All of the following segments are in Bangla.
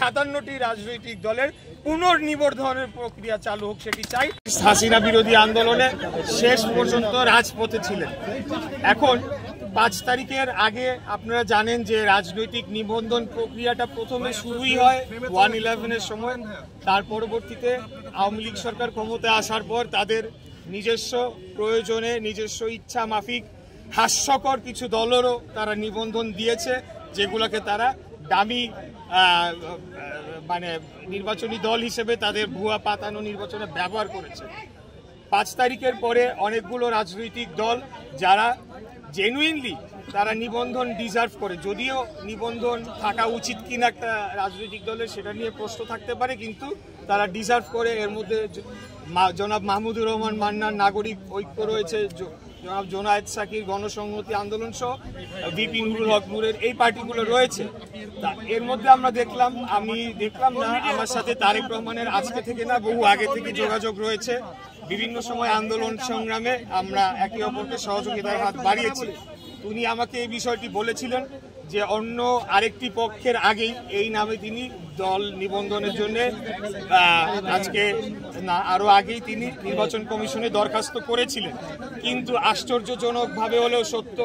57টি রাজনৈতিক দলের পুনর্নিবর্ধনের প্রক্রিয়া চালু হোক সেটি চাই। হাসিনা বিরোধী আন্দোলনে শেষ পর্যন্ত রাজপথে ছিলেন। এখন 5 তারিখের আগে আপনারা জানেন যে রাজনৈতিক নিবন্ধন প্রক্রিয়াটা প্রথমে শুরুই হয় 1/11-এর সময়। তার পরবর্তীতে আওয়ামী লীগ সরকার ক্ষমতায় আসার পর তাদের নিজস্ব প্রয়োজনে নিজস্ব ইচ্ছা মাফিক হাস্যকর কিছু দলেরও তারা নিবন্ধন দিয়েছে, যেগুলোকে তারা দামি মানে নির্বাচনী দল হিসেবে তাদের ভুয়া পাতানো নির্বাচনে ব্যবহার করেছে। 5 তারিখের পরে অনেকগুলো রাজনৈতিক দল যারা জেনুইনলি তারা নিবন্ধন ডিজার্ভ করে, যদিও নিবন্ধন থাকা উচিত কিনা একটা রাজনৈতিক দলের সেটা নিয়ে প্রশ্ন থাকতে পারে, কিন্তু তারা ডিজার্ভ করে। এর মধ্যে জনাব মাহমুদুর রহমান মান্নার নাগরিক ঐক্য রয়েছে, জনাব জোনায়েদ সাকির গণসংহতি আন্দোলন সহ ভিপি নুরুল হক নূরের এই পার্টিগুলো রয়েছে। তা এর মধ্যে আমরা আমি দেখলাম না, আমার সাথে তারেক রহমানের আজকে থেকে না বহু আগে থেকে যোগাযোগ রয়েছে। বিভিন্ন সময় আন্দোলন সংগ্রামে আমরা একে অপরকে সহযোগিতার হাত বাড়িয়েছি। উনি আমাকে এই বিষয়টি বলেছিলেন যে অন্য আরেকটি পক্ষের আগেই এই নামে তিনি দল নিবন্ধনের জন্য আজকে না আরো আগেই তিনি নির্বাচন কমিশনে দরখাস্ত করেছিলেন। কিন্তু আশ্চর্যজনকভাবে হলেও সত্য,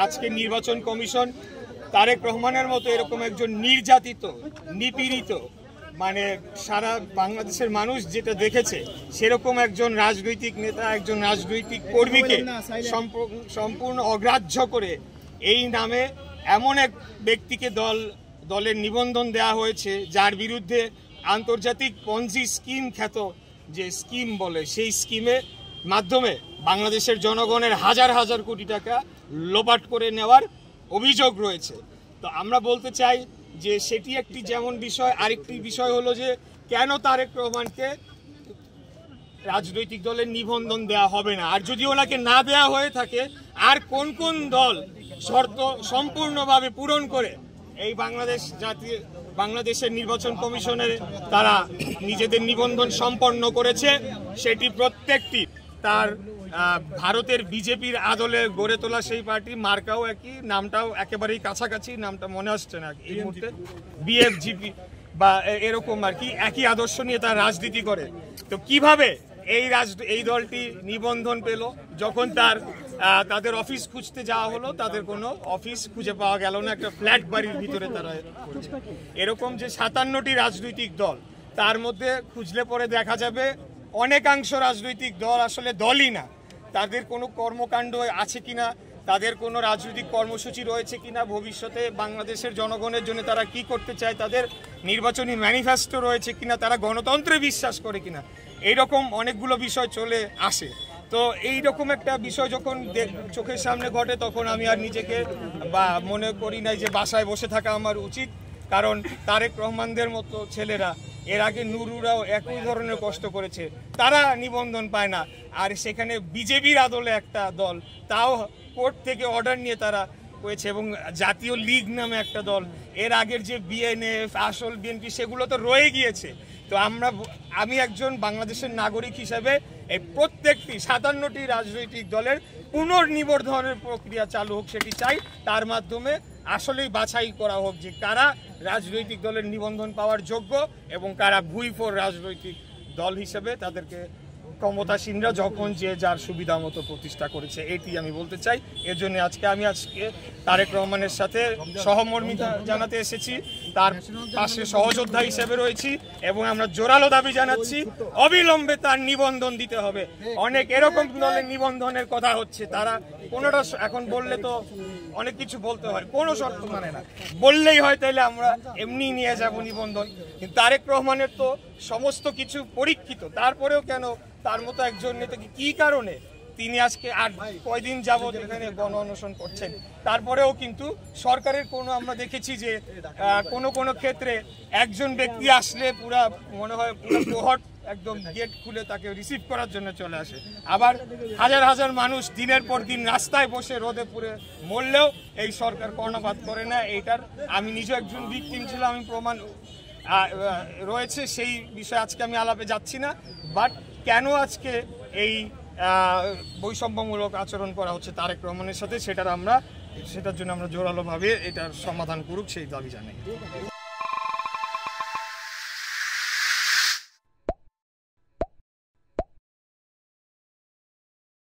আজকে নির্বাচন কমিশন তারেক রহমানের মতো এরকম একজন নির্যাতিত নিপীড়িত, মানে সারা বাংলাদেশের মানুষ যেটা দেখেছে সেরকম একজন রাজনৈতিক নেতা, একজন রাজনৈতিক কর্মীকে সম্পূর্ণ অগ্রাহ্য করে এই নামে এমন এক ব্যক্তিকে দলের নিবন্ধন দেওয়া হয়েছে যার বিরুদ্ধে আন্তর্জাতিক পঞ্জি স্কিম খ্যাত যে স্কিম বলে, সেই স্কিমের মাধ্যমে বাংলাদেশের জনগণের হাজার হাজার কোটি টাকা লোপাট করে নেওয়ার অভিযোগ রয়েছে। তো আমরা বলতে চাই যে সেটি একটি যেমন বিষয়, আরেকটি বিষয় হলো যে কেন তারেক রহমানকে রাজনৈতিক দলের নিবন্ধন দেওয়া হবে না, আর যদি ওনাকে না দেওয়া হয়ে থাকে আর কোন কোন দল শর্ত সম্পূর্ণভাবে পূরণ করে এই বাংলাদেশের নির্বাচন কমিশনের তারা নিজেদের নিবন্ধন সম্পন্ন করেছে, সেটি প্রত্যেকটি তার ভারতের বিজেপির আদলে গড়ে তোলা সেই পার্টি, মার্কাও একই, নামটাও একেবারেই কাছাকাছি, নামটা মনে আসছে না এই মুহূর্তে, বিএফজিপি বা এরকম আর কি, একই আদর্শ নিয়ে তার রাজনীতি করে। তো কিভাবে এই দলটি নিবন্ধন পেল? যখন তাদের অফিস খুঁজতে যাওয়া হলো, তাদের কোনো অফিস খুঁজে পাওয়া গেল না, একটা ফ্ল্যাট বাড়ির ভিতরে তারা করেছে। এরকম যে 57টি রাজনৈতিক দল, তার মধ্যে খুঁজলে পরে দেখা যাবে অনেকাংশ রাজনৈতিক দল আসলে দলই না। তাদের কোনো কর্মকাণ্ড আছে কিনা, তাদের কোনো রাজনৈতিক কর্মসূচি রয়েছে কিনা, ভবিষ্যতে বাংলাদেশের জনগণের জন্য তারা কি করতে চায়, তাদের নির্বাচনী ম্যানিফেস্টো রয়েছে কিনা, তারা গণতন্ত্রে বিশ্বাস করে কিনা, এইরকম অনেকগুলো বিষয় চলে আসে। তো এইরকম একটা বিষয় যখন চোখের সামনে ঘটে, তখন আমি আর নিজেকে মনে করি নাই যে বাসায় বসে থাকা আমার উচিত, কারণ তারেক রহমানদের মতো ছেলেরা এর আগে নুরুরাও একই ধরনের কষ্ট করেছে, তারা নিবন্ধন পায় না। আর সেখানে বিজেপির আদলে একটা দল, তাও কোর্ট থেকে অর্ডার নিয়ে তারা হয়েছে, এবং জাতীয় লীগ নামে একটা দল, এর আগের যে বিএনএফ আসল বিএনপি সেগুলো তো রয়ে গিয়েছে। তো আমি একজন বাংলাদেশের নাগরিক হিসেবে এই প্রত্যেকটি 57টি রাজনৈতিক দলের পুনর্নিবর্ধনের প্রক্রিয়া চালু হোক সেটি চাই। তার মাধ্যমে আসলেই বাছাই করা হোক যে কারা রাজনৈতিক দলের নিবন্ধন পাওয়ার যোগ্য এবং কারা ভুইফোর রাজনৈতিক দল হিসেবে তাদেরকে ক্ষমতাসীনরা যখন যে যার সুবিধা মতো প্রতিষ্ঠা করেছে, এটি আমি বলতে চাই। এর জন্য আমি আজকে তারেক রহমানের সাথে সহমর্মিতা জানাতে এসেছি, তার পাশে সহযোদ্ধা হিসেবে রয়েছি, এবং আমরা জোরালো দাবি জানাচ্ছি অবিলম্বে তার নিবন্ধন দিতে হবে। অনেক এরকম দলের নিবন্ধনের কথা হচ্ছে, তারা কোনোটা এখন বললে তো অনেক কিছু বলতে হয়, কোনো শর্ত মানে না, বললেই হয় তাইলে আমরা এমনি নিয়ে যাব নিবন্ধন। কিন্তু তারেক রহমানের তো সমস্ত কিছু পরীক্ষিত, তারপরেও কেন তার মতো একজন নেতাকে কি কারণে তিনি আজকে আর কয়দিন যাবত এখানে গণ অনশন করছেন, তারপরেও কিন্তু সরকারের কোনো আমরা দেখেছি যে কোনো ক্ষেত্রে একজন ব্যক্তি আসলে পুরা মনে হয় পুরো কোহর্ট একদম গেট খুলে তাকে রিসিভ করার জন্য চলে আসে, আবার হাজার হাজার মানুষ দিনের পর দিন রাস্তায় বসে রোদে পুড়ে মরলেও এই সরকার কর্ণপাত করে না। এইটার আমি নিজে একজন ভিকটিম ছিলাম, আমি প্রমাণ রয়েছে, সেই বিষয়ে আজকে আমি আলাপে যাচ্ছি না। বাট কেন আজকে এই বৈষম্যমূলক আচরণ করা হচ্ছে তারেক রহমানের সাথে, সেটার জন্য আমরা জোরালোভাবে এটার সমাধান করুক সেই দাবি জানাই।